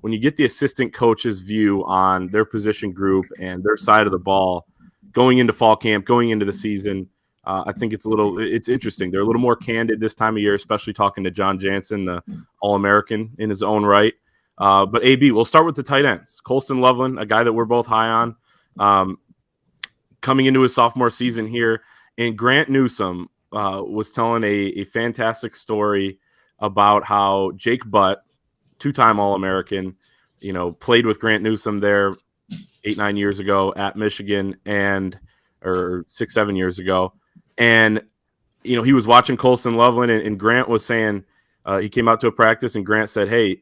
when you get the assistant coach's view on their position group and their side of the ball going into fall camp, going into the season, I think it's interesting. They're a little more candid this time of year, especially talking to John Jansen, the All-American in his own right. But AB, we'll start with the tight ends. Colston Loveland, a guy that we're both high on, coming into his sophomore season here. And Grant Newsome was telling a fantastic story about how Jake Butt, two-time All-American, played with Grant Newsome there 8-9 years ago at Michigan or 6-7 years ago. And, he was watching Colston Loveland, and Grant was saying he came out to a practice, and Grant said, hey,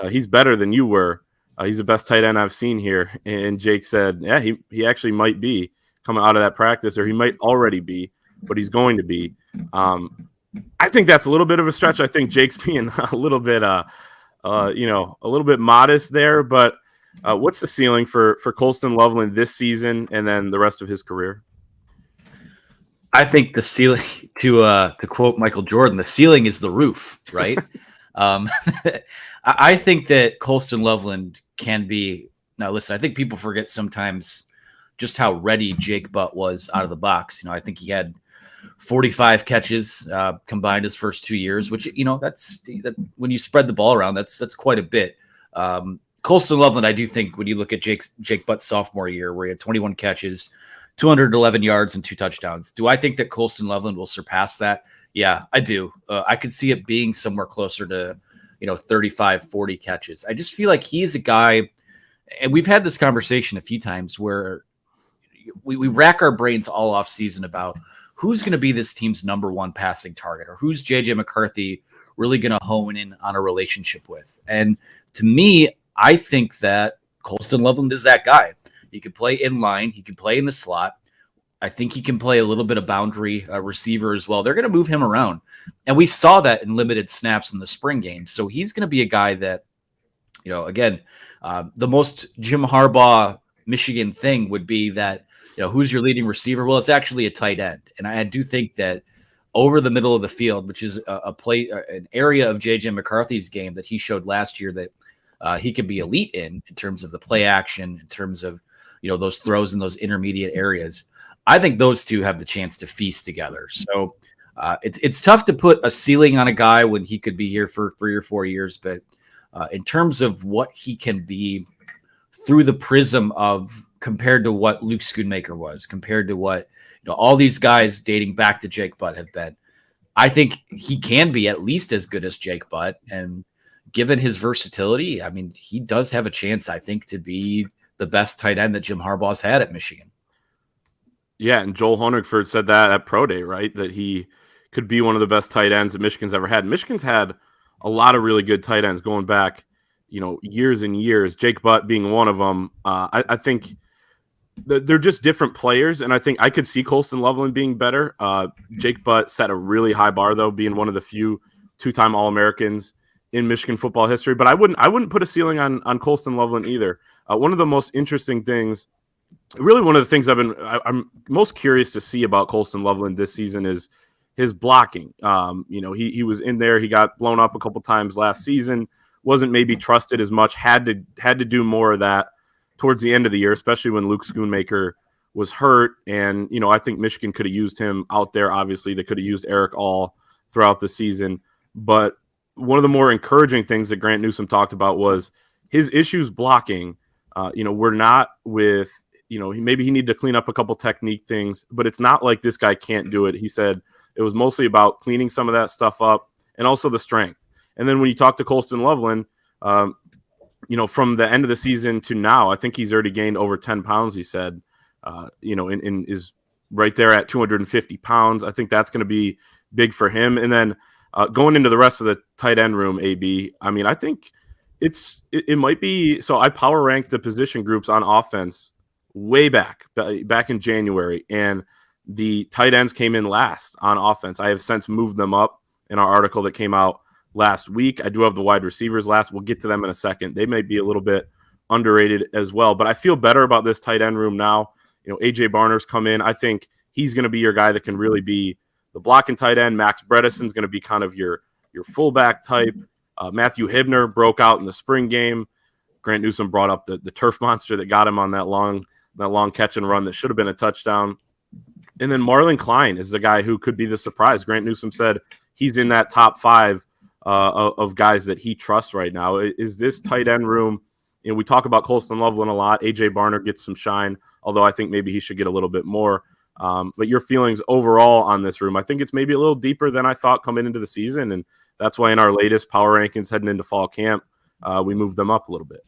he's better than you were. He's the best tight end I've seen here. And Jake said, yeah, he actually might be coming out of that practice, or he might already be, but he's going to be. I think that's a little bit of a stretch. I think Jake's being a little bit, a little bit modest there. But what's the ceiling for Colston Loveland this season and then the rest of his career? I think the ceiling, to quote Michael Jordan, the ceiling is the roof, right? I think that Colston Loveland can be. Now, listen, I think people forget sometimes just how ready Jake Butt was out of the box. I think he had 45 catches combined his first 2 years, which that's when you spread the ball around, that's quite a bit. Colston Loveland, I do think when you look at Jake Butt's sophomore year, where he had 21 catches, 211 yards, and 2 touchdowns. Do I think that Colston Loveland will surpass that? Yeah, I do. I could see it being somewhere closer to 35, 40 catches. I just feel like he's a guy, and we've had this conversation a few times where we rack our brains all off season about who's going to be this team's number one passing target, or who's JJ McCarthy really going to hone in on a relationship with. And to me, I think that Colston Loveland is that guy. He can play in line. He can play in the slot. I think he can play a little bit of boundary receiver as well. They're going to move him around. And we saw that in limited snaps in the spring game. So he's going to be a guy that, again, the most Jim Harbaugh Michigan thing would be that, who's your leading receiver? Well, it's actually a tight end. And I do think that over the middle of the field, which is an area of JJ McCarthy's game that he showed last year that he could be elite in terms of the play action, in terms of, those throws in those intermediate areas. I think those two have the chance to feast together. So it's tough to put a ceiling on a guy when he could be here for 3 or 4 years. But in terms of what he can be through the prism of compared to what Luke Schoonmaker was, compared to what all these guys dating back to Jake Butt have been, I think he can be at least as good as Jake Butt. And given his versatility, I mean, he does have a chance, I think, to be the best tight end that Jim Harbaugh's had at Michigan. Yeah, and Joel Honigford said that at Pro Day, right? That he could be one of the best tight ends that Michigan's ever had. Michigan's had a lot of really good tight ends going back, years and years. Jake Butt being one of them. I think they're just different players, and I think I could see Colston Loveland being better. Jake Butt set a really high bar, though, being one of the few two-time All-Americans in Michigan football history. But I wouldn't put a ceiling on Colston Loveland either. One of the most interesting things, really one of the things I'm most curious to see about Colston Loveland this season is his blocking. He was in there. He got blown up a couple times last season. Wasn't maybe trusted as much. Had to do more of that towards the end of the year, especially when Luke Schoonmaker was hurt. And, I think Michigan could have used him out there. Obviously, they could have used Eric All throughout the season. But one of the more encouraging things that Grant Newsome talked about was his issues blocking. Were not with, maybe he needed to clean up a couple technique things, but it's not like this guy can't do it. He said it was mostly about cleaning some of that stuff up and also the strength. And then when you talk to Colston Loveland, from the end of the season to now, I think he's already gained over 10 pounds, he said, and is right there at 250 pounds. I think that's going to be big for him. And then going into the rest of the tight end room, AB, I mean, I think it might be, so I power ranked the position groups on offense way back in January, and the tight ends came in last on offense. I have since moved them up in our article that came out last week. I do have the wide receivers last. We'll get to them in a second. They may be a little bit underrated as well, but I feel better about this tight end room now. AJ Barner's come in. I think he's going to be your guy that can really be the blocking tight end. Max Bredeson's going to be kind of your fullback type. Matthew Hibner broke out in the spring game. Grant Newsome brought up the turf monster that got him on that long catch and run that should have been a touchdown. And then Marlon Klein is the guy who could be the surprise. Grant Newsome said he's in that top 5 of guys that he trusts right now. Is this tight end room? You know, we talk about Colston Loveland a lot. AJ Barner gets some shine, although I think maybe he should get a little bit more. But your feelings overall on this room? I think it's maybe a little deeper than I thought coming into the season, and that's why in our latest power rankings heading into fall camp, we moved them up a little bit.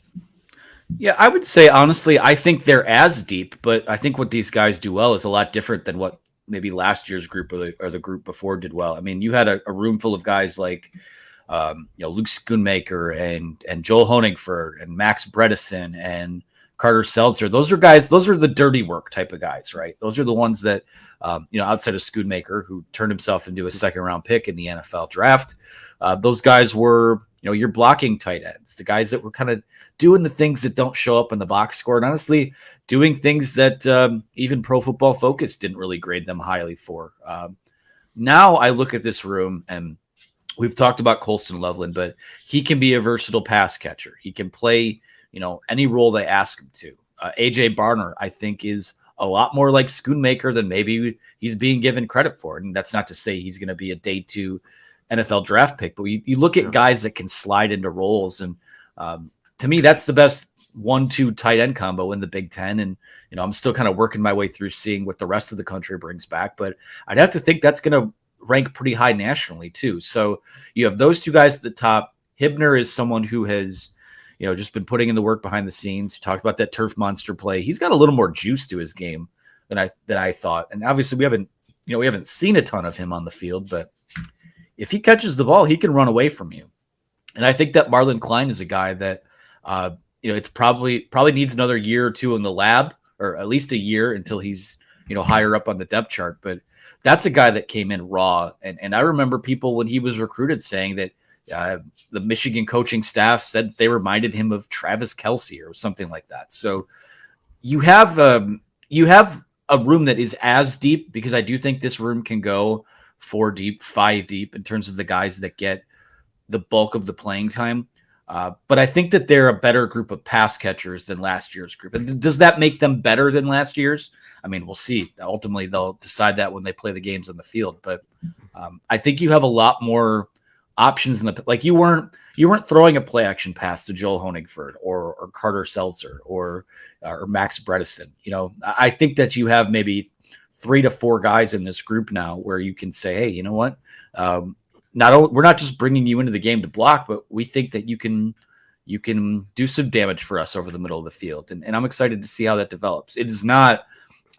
Yeah, I would say, honestly, I think they're as deep, but I think what these guys do well is a lot different than what maybe last year's group or the group before did well. I mean, you had a room full of guys like Luke Schoonmaker and Joel Honigford and Max Bredesen and Carter Seltzer. Those are the dirty work type of guys, right? Those are the ones that, outside of Schoonmaker, who turned himself into a second-round pick in the NFL draft, those guys were, your blocking tight ends, the guys that were kind of doing the things that don't show up in the box score, and honestly, doing things that even Pro Football Focus didn't really grade them highly for. Now I look at this room, and we've talked about Colston Loveland, but he can be a versatile pass catcher. He can play, any role they ask him to. AJ Barner, I think, is a lot more like Schoonmaker than maybe he's being given credit for. And that's not to say he's going to be a day 2 NFL draft pick, but you look at guys that can slide into roles. And to me, that's the best 1-2 tight end combo in the Big Ten. And, I'm still kind of working my way through seeing what the rest of the country brings back, but I'd have to think that's going to rank pretty high nationally too. So you have those 2 guys at the top. Hibner is someone who has, just been putting in the work behind the scenes. You talked about that turf monster play. He's got a little more juice to his game than I thought. And obviously we haven't seen a ton of him on the field, but if he catches the ball, he can run away from you. And I think that Marlon Klein is a guy that, it's probably needs another year or 2 in the lab, or at least a year until he's, higher up on the depth chart. But that's a guy that came in raw. And I remember people when he was recruited saying that the Michigan coaching staff said they reminded him of Travis Kelce or something like that. So you have a room that is as deep, because I do think this room can go 4 deep, 5 deep in terms of the guys that get the bulk of the playing time. But I think that they're a better group of pass catchers than last year's group. And does that make them better than last year's? I mean, we'll see. Ultimately, they'll decide that when they play the games on the field. But I think you have a lot more options like you weren't throwing a play action pass to Joel Honigford or Carter Seltzer or Max Bredesen. I think that you have maybe 3 to 4 guys in this group now where you can say, hey, you know what? We're not just bringing you into the game to block, but we think that you can do some damage for us over the middle of the field. And I'm excited to see how that develops. It is not,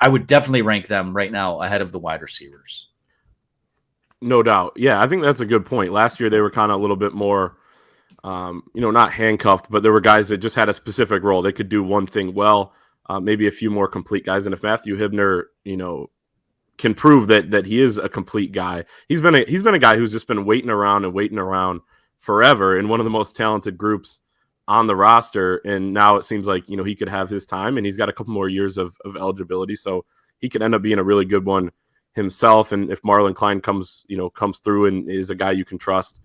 I would definitely rank them right now ahead of the wide receivers. No doubt. Yeah, I think that's a good point. Last year, they were kind of a little bit more, not handcuffed, but there were guys that just had a specific role. They could do one thing well, maybe a few more complete guys. And if Matthew Hibner, can prove that he is a complete guy, he's been a guy who's just been waiting around forever in one of the most talented groups on the roster. And now it seems like, he could have his time, and he's got a couple more years of eligibility. So he could end up being a really good one himself. And if Marlon Klein comes through and is a guy you can trust,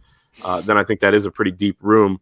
then I think that is a pretty deep room.